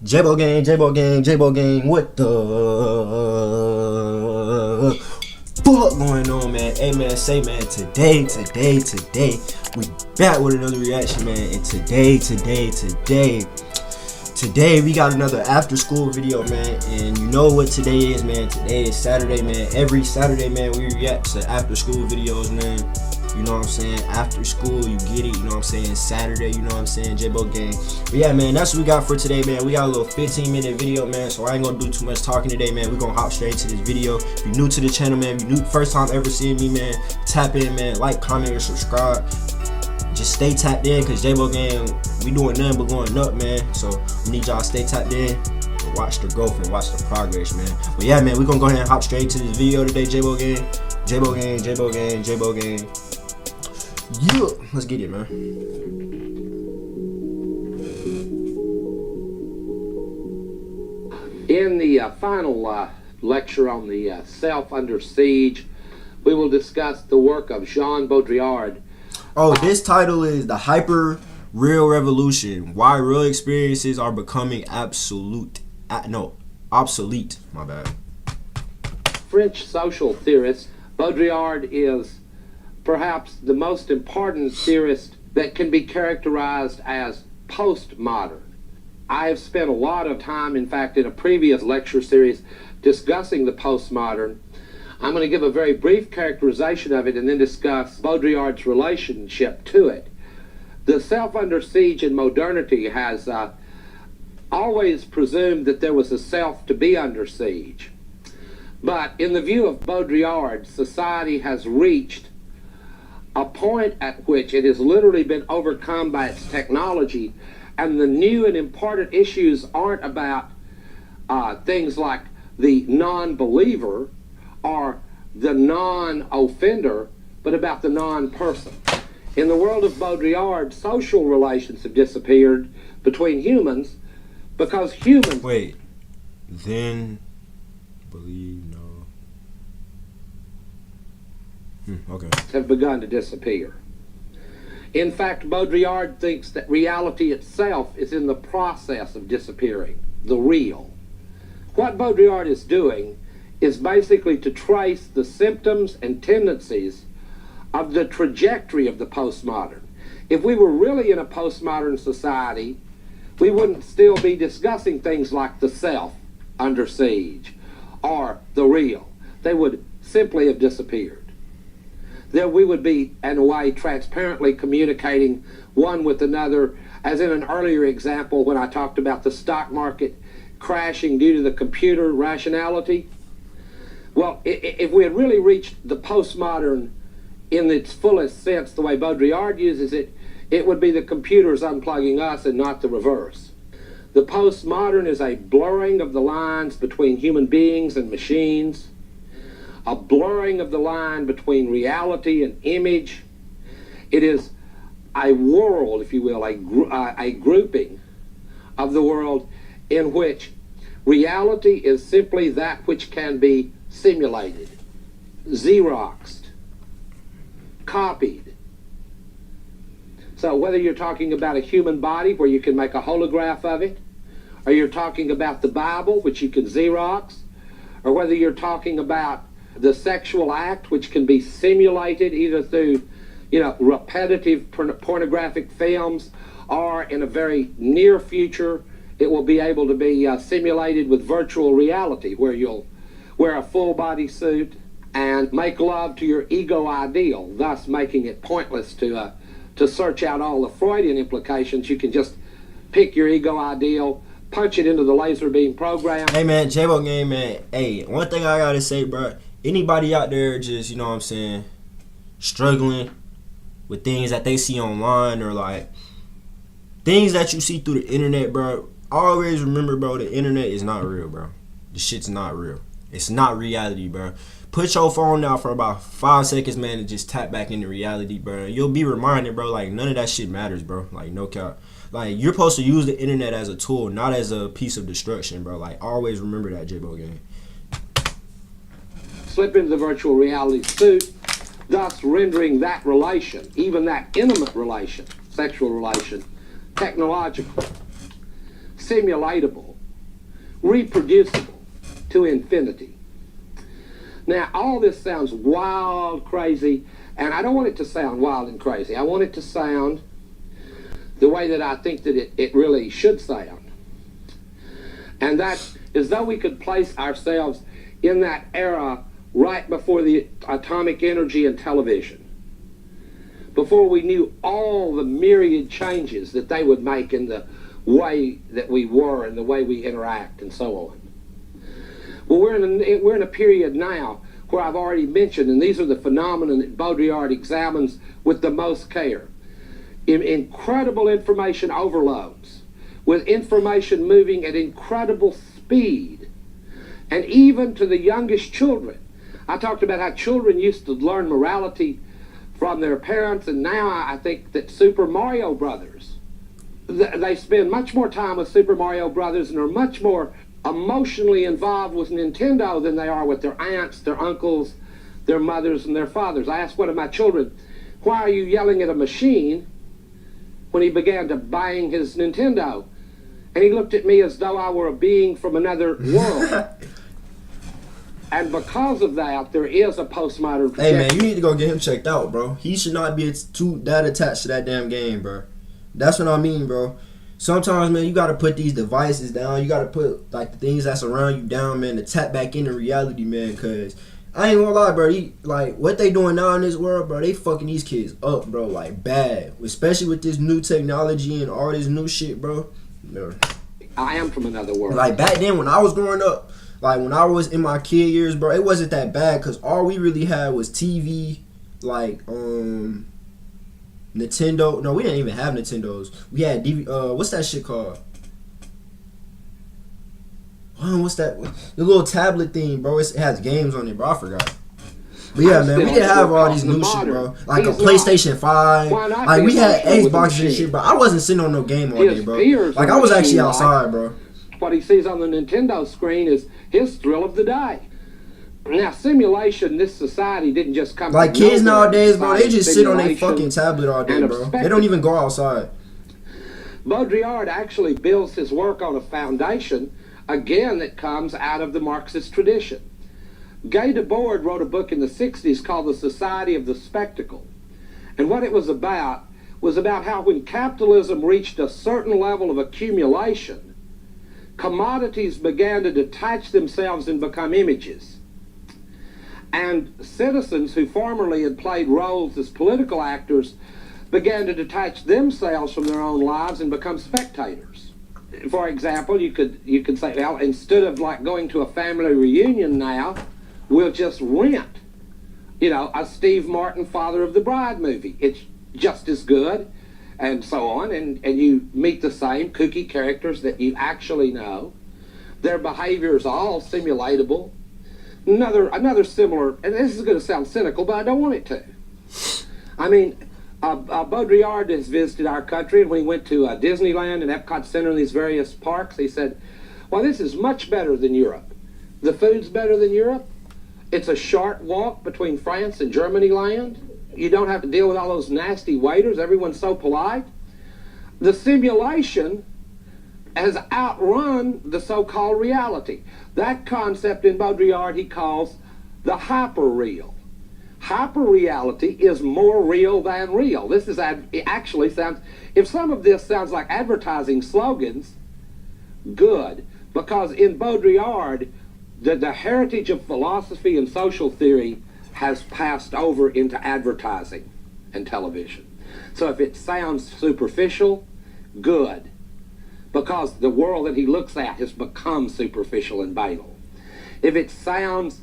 J-Bo gang, J-Bo gang, J-Bo gang. What the fuck going on, man? Hey, man, say, man, today, we back with another reaction, man. And today, we got another after school video, man. And you know what today is, man? Today is Saturday, man. Every Saturday, man, we react to after school videos, man. You know what I'm saying? After school, you get it. You know what I'm saying? Saturday, you know what I'm saying? J-Bo gang. But yeah, man, that's what we got for today, man. We got a little 15-minute video, man. So I ain't gonna do too much talking today, man. We're gonna hop straight into this video. If you're new to the channel, man, if you're new, first time ever seeing me, man, tap in, man. Like, comment, or subscribe. Just stay tapped in, because J-Bo gang, we doing nothing but going up, man. So we need y'all to stay tapped in. Watch the growth and watch the progress, man. But yeah, man, we're gonna go ahead and hop straight to this video today, J-Bo gang. J-Bo gang, J-Bo gang, J-Bo gang. Yeah, let's get it, man. In the final lecture on the Self Under Siege, we will discuss the work of Jean Baudrillard. Oh, this title is The Hyper Real Revolution: Why Real Experiences Are Becoming Obsolete. My bad. French social theorist, Baudrillard is perhaps the most important theorist that can be characterized as postmodern. I have spent a lot of time, in fact, in a previous lecture series discussing the postmodern. I'm going to give a very brief characterization of it and then discuss Baudrillard's relationship to it. The self under siege in modernity has always presumed that there was a self to be under siege. But in the view of Baudrillard, society has reached a point at which it has literally been overcome by its technology, and the new and important issues aren't about things like the non-believer or the non-offender, but about the non-person. In the world of Baudrillard, social relations have disappeared between humans because humans... Wait, then believe, no. Okay. Have begun to disappear. In fact, Baudrillard thinks that reality itself is in the process of disappearing, the real. What Baudrillard is doing is basically to trace the symptoms and tendencies of the trajectory of the postmodern. If we were really in a postmodern society, we wouldn't still be discussing things like the self under siege or the real. They would simply have disappeared. There we would be, in a way, transparently communicating one with another, as in an earlier example when I talked about the stock market crashing due to the computer rationality. Well, if we had really reached the postmodern in its fullest sense, the way Baudrillard uses it, it would be the computers unplugging us and not the reverse. The postmodern is a blurring of the lines between human beings and machines, a blurring of the line between reality and image. It is a world, if you will, a grouping of the world in which reality is simply that which can be simulated, Xeroxed, copied. So whether you're talking about a human body where you can make a holograph of it, or you're talking about the Bible, which you can Xerox, or whether you're talking about the sexual act, which can be simulated either through, repetitive pornographic films, or in a very near future, it will be able to be simulated with virtual reality, where you'll wear a full body suit and make love to your ego ideal, thus making it pointless to search out all the Freudian implications. You can just pick your ego ideal, punch it into the laser beam program. Hey, man, J-Bo gang, man. Hey, one thing I gotta say, bro. Anybody out there just, struggling with things that they see online, or like things that you see through the internet, bro, always remember, bro, the internet is not real, bro. The shit's not real. It's not reality, bro. Put your phone down for about 5 seconds, man, and just tap back into reality, bro. You'll be reminded, bro, like, none of that shit matters, bro. Like, no cap. Like, you're supposed to use the internet as a tool, not as a piece of destruction, bro. Like, always remember that, J-Bo gang. Slip into the virtual reality suit, thus rendering that relation, even that intimate relation, sexual relation, technological. simulatable, reproducible to infinity. Now, all this sounds wild, crazy, and I don't want it to sound wild and crazy. I want it to sound the way that I think that it really should sound. And that is though we could place ourselves in that era right before the atomic energy and television, before we knew all the myriad changes that they would make in the way that we were and the way we interact and so on. Well, we're in a period now where I've already mentioned, and these are the phenomena that Baudrillard examines with the most care. Incredible information overloads, with information moving at incredible speed, and even to the youngest children. I talked about how children used to learn morality from their parents, and now I think that Super Mario Brothers, they spend much more time with Super Mario Brothers and are much more emotionally involved with Nintendo than they are with their aunts, their uncles, their mothers, and their fathers. I asked one of my children, "Why are you yelling at a machine?" when he began to bang his Nintendo. And he looked at me as though I were a being from another world. And because of that, there is a postmodern projection. Hey man, you need to go get him checked out, bro. He should not be that attached to that damn game, bro. That's what I mean, bro. Sometimes, man, you gotta put these devices down. You gotta put like the things that's around you down, man, to tap back into reality, man. Cause I ain't gonna lie, bro. Like what they doing now in this world, bro. They fucking these kids up, bro. Like bad, especially with this new technology and all this new shit, bro. No. I am from another world. Like back then, when I was growing up, like when I was in my kid years, bro, it wasn't that bad. Cause all we really had was TV, like Nintendo. No, we didn't even have Nintendos. We had what's that shit called? What's that? The little tablet thing, bro. It has games on it, bro. I forgot. But yeah, man, we didn't have all these new shit, bro. Like a PlayStation 5. Like we had Xboxes and shit, bro. I wasn't sitting on no game all day, bro. Like I was actually outside, bro. What he sees on the Nintendo screen is his thrill of the day. Now, simulation, this society didn't just come. Like kids nowadays, bro, they just sit on their fucking tablet all day, bro. They don't even go outside. Baudrillard actually builds his work on a foundation, again, that comes out of the Marxist tradition. Guy Debord wrote a book in the 60s called The Society of the Spectacle. And what it was about how when capitalism reached a certain level of accumulation, commodities began to detach themselves and become images. And citizens who formerly had played roles as political actors began to detach themselves from their own lives and become spectators. For example, you could say, well, instead of like going to a family reunion now, we'll just rent, a Steve Martin Father of the Bride movie. It's just as good, and so on, and you meet the same kooky characters that you actually know. Their behavior is all simulatable. Another similar, and this is going to sound cynical, but I don't want it to. I mean, Baudrillard has visited our country, and when he went to Disneyland and Epcot Center and these various parks, he said, well, this is much better than Europe. The food's better than Europe. It's a short walk between France and Germany land. You don't have to deal with all those nasty waiters. Everyone's so polite. The simulation has outrun the so-called reality. That concept in Baudrillard he calls the hyper-real. Hyper-reality is more real than real. This is it actually sounds, if some of this sounds like advertising slogans, good, because in Baudrillard, the heritage of philosophy and social theory has passed over into advertising and television. So if it sounds superficial, good, because the world that he looks at has become superficial and banal. If it sounds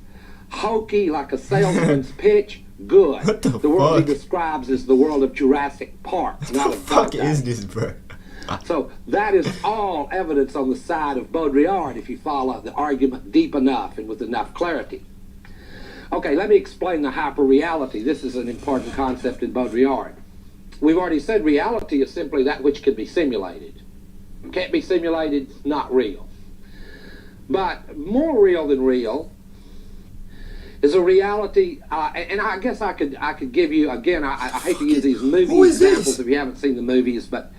hokey like a salesman's pitch, good. What the world fuck? he describes is the world of Jurassic Park, not What of the fuck Dante. is this, bro? So that is all evidence on the side of Baudrillard if you follow the argument deep enough and with enough clarity. Okay, let me explain the hyperreality. This is an important concept in Baudrillard. We've already said reality is simply that which can be simulated. Can't be simulated, not real. But more real than real is a reality, and I guess I could give you, again, I hate to use these movie examples if you haven't seen the movies, but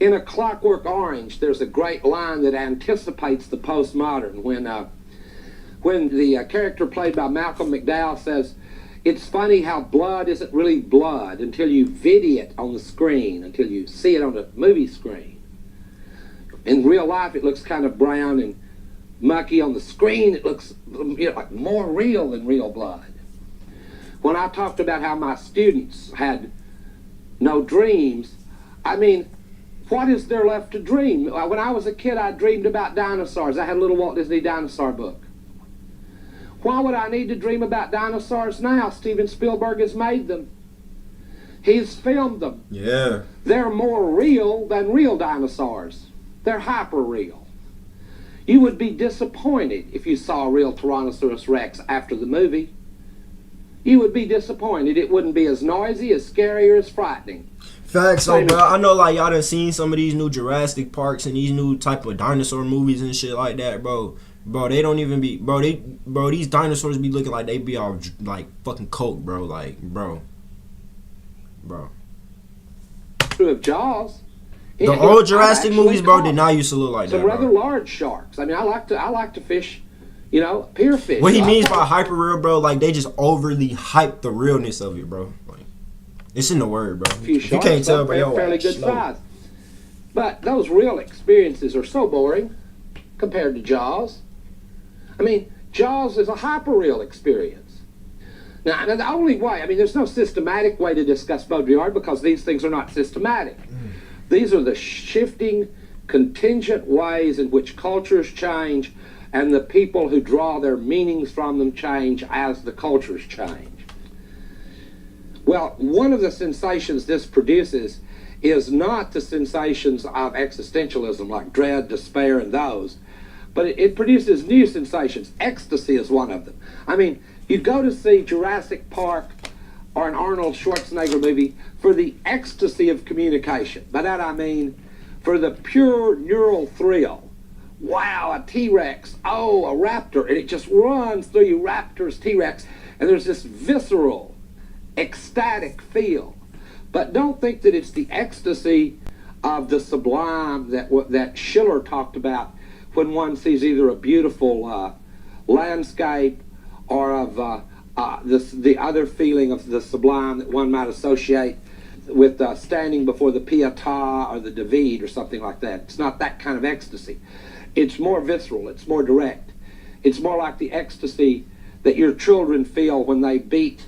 In A Clockwork Orange, there's a great line that anticipates the postmodern when the character played by Malcolm McDowell says, "It's funny how blood isn't really blood until you video it on the screen, until you see it on the movie screen. In real life, it looks kind of brown and mucky. On the screen, it looks like more real than real blood." When I talked about how my students had no dreams, I mean, what is there left to dream? When I was a kid, I dreamed about dinosaurs. I had a little Walt Disney dinosaur book. Why would I need to dream about dinosaurs now? Steven Spielberg has made them. He's filmed them. Yeah. They're more real than real dinosaurs. They're hyper-real. You would be disappointed if you saw a real Tyrannosaurus Rex after the movie. You would be disappointed. It wouldn't be as noisy, as scary, or as frightening. Facts, so bro, I know like y'all done seen some of these new Jurassic Parks and these new type of dinosaur movies and shit like that, bro. Bro, they don't even be, bro, these dinosaurs be looking like they be all like fucking coke, bro, like, bro. True of Jaws. The old Jurassic movies, bro, did not used to look like that, some rather large sharks. I mean, I like to fish, pier fish. What he means by hyper real, bro, like they just overly hype the realness of it, bro. Like, it's in the word, bro. You can't tell, bro, they're fairly good size. But those real experiences are so boring compared to Jaws. I mean, Jaws is a hyper-real experience. Now, the only way, I mean, there's no systematic way to discuss Baudrillard because these things are not systematic. These are the shifting, contingent ways in which cultures change and the people who draw their meanings from them change as the cultures change. Well, one of the sensations this produces is not the sensations of existentialism like dread, despair, and those, but it produces new sensations. Ecstasy is one of them. I mean, you'd go to see Jurassic Park or an Arnold Schwarzenegger movie for the ecstasy of communication. By that I mean for the pure neural thrill. Wow, a T-Rex, oh, a raptor, and it just runs through you, raptors, T-Rex, and there's this visceral, ecstatic feel. But don't think that it's the ecstasy of the sublime that Schiller talked about when one sees either a beautiful landscape or of the other feeling of the sublime that one might associate with standing before the Pietà or the David or something like that. It's not that kind of ecstasy. It's more visceral. It's more direct. It's more like the ecstasy that your children feel when they beat,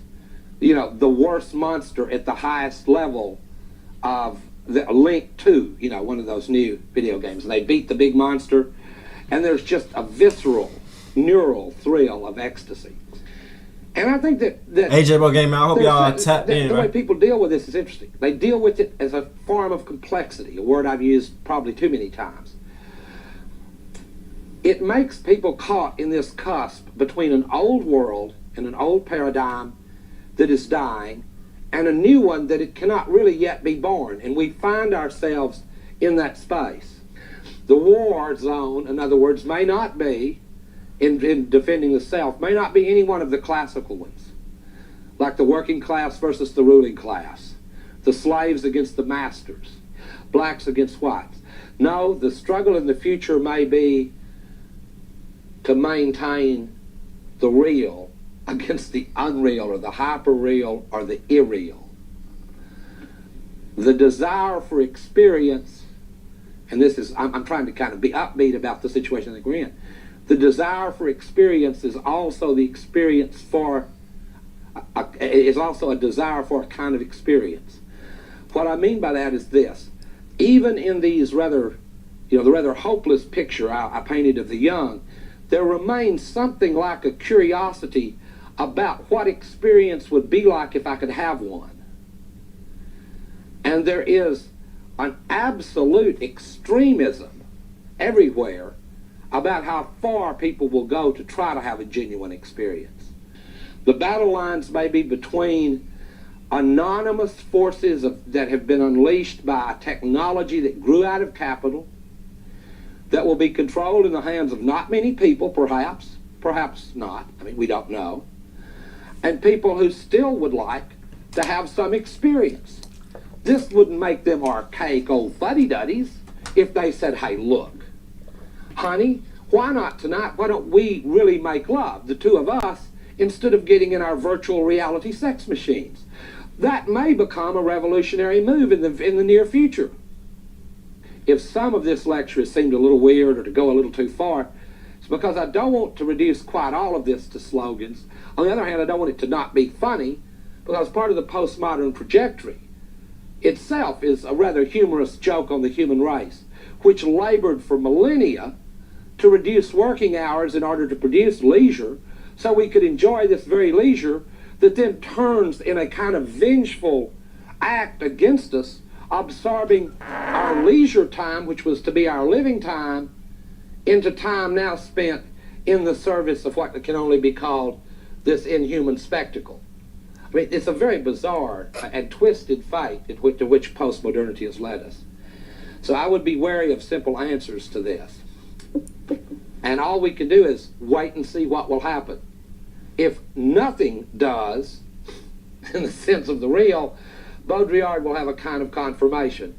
the worst monster at the highest level of the Link 2, one of those new video games. And they beat the big monster, and there's just a visceral, neural thrill of ecstasy. And I think that AJ Bo Game, I hope y'all tapped in. The way people deal with this is interesting. They deal with it as a form of complexity, a word I've used probably too many times. It makes people caught in this cusp between an old world and an old paradigm that is dying and a new one that it cannot really yet be born. And we find ourselves in that space. The war zone, in other words, may not be, in defending the self, may not be any one of the classical ones, like the working class versus the ruling class, the slaves against the masters, blacks against whites. No, the struggle in the future may be to maintain the real against the unreal or the hyper-real or the irreal. The desire for experience, and this is, I'm trying to kind of be upbeat about the situation that we're in. The desire for experience is also the experience for, is also a desire for a kind of experience. What I mean by that is this. Even in these rather, the rather hopeless picture I painted of the young, there remains something like a curiosity about what experience would be like if I could have one. And there is an absolute extremism everywhere about how far people will go to try to have a genuine experience. The battle lines may be between anonymous forces that have been unleashed by a technology that grew out of capital, that will be controlled in the hands of not many people, perhaps not, we don't know, and people who still would like to have some experience. This wouldn't make them archaic old fuddy-duddies if they said, hey, look, honey, why not tonight? Why don't we really make love, the two of us, instead of getting in our virtual reality sex machines? That may become a revolutionary move in the near future. If some of this lecture has seemed a little weird or to go a little too far, it's because I don't want to reduce quite all of this to slogans. On the other hand, I don't want it to not be funny, because part of the postmodern trajectory itself is a rather humorous joke on the human race, which labored for millennia to reduce working hours in order to produce leisure, so we could enjoy this very leisure that then turns in a kind of vengeful act against us, absorbing our leisure time, which was to be our living time, into time now spent in the service of what can only be called this inhuman spectacle. I mean, it's a very bizarre and twisted fate to which postmodernity has led us. So I would be wary of simple answers to this. And all we can do is wait and see what will happen. If nothing does, in the sense of the real, Baudrillard will have a kind of confirmation.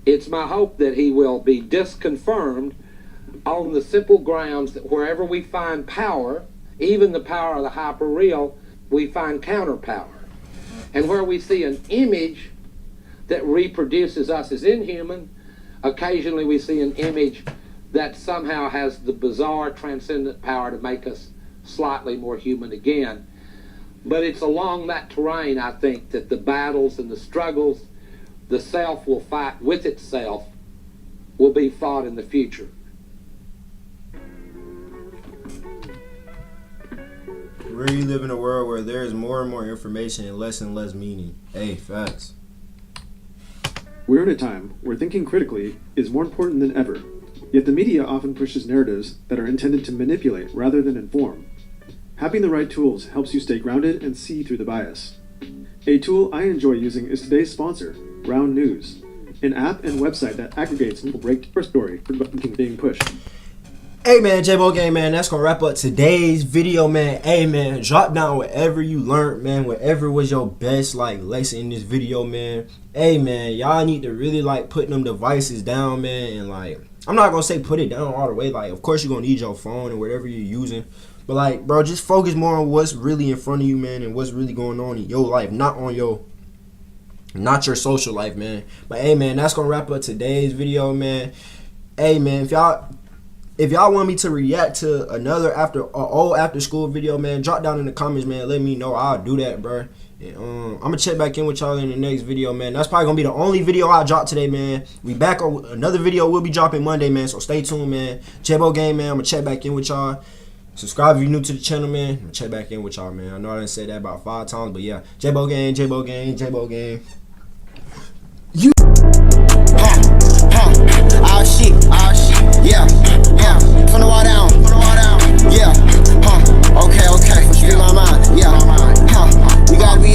It's my hope that he will be disconfirmed on the simple grounds that wherever we find power, even the power of the hyper-real, we find counterpower. And where we see an image that reproduces us as inhuman, occasionally we see an image that somehow has the bizarre transcendent power to make us slightly more human again. But it's along that terrain, I think, that the battles and the struggles the self will fight with itself will be fought in the future. We really live in a world where there is more and more information and less meaning. Hey, facts. We're in a time where thinking critically is more important than ever, yet the media often pushes narratives that are intended to manipulate rather than inform. Having the right tools helps you stay grounded and see through the bias. A tool I enjoy using is today's sponsor, Round News, an app and website that aggregates and will break your story for being pushed. Hey man, J-Bo Gang, man, that's gonna wrap up today's video, man. Hey man, drop down whatever you learned, man, whatever was your best lesson in this video, man. Hey man, y'all need to really put them devices down, man, and I'm not gonna say put it down all the way. Of course you're gonna need your phone and whatever you're using, but bro, just focus more on what's really in front of you, man, and what's really going on in your life, not your social life, man. But hey man, that's gonna wrap up today's video, man. Hey man, if y'all want me to react to another old after school video, man, drop down in the comments, man. Let me know. I'll do that, bro. And, I'm gonna check back in with y'all in the next video, man. That's probably gonna be the only video I drop today, man. We back on another video. We'll be dropping Monday, man. So stay tuned, man. J-Bo Gang, man. I'm gonna check back in with y'all. Subscribe if you're new to the channel, man. I'm gonna check back in with y'all, man. I know I didn't say that about 5 times, but yeah. J-Bo Gang, J-Bo Gang, J-Bo Gang. You. All shit, yeah, from the wall down, yeah, okay, you in my mind, yeah, you gotta be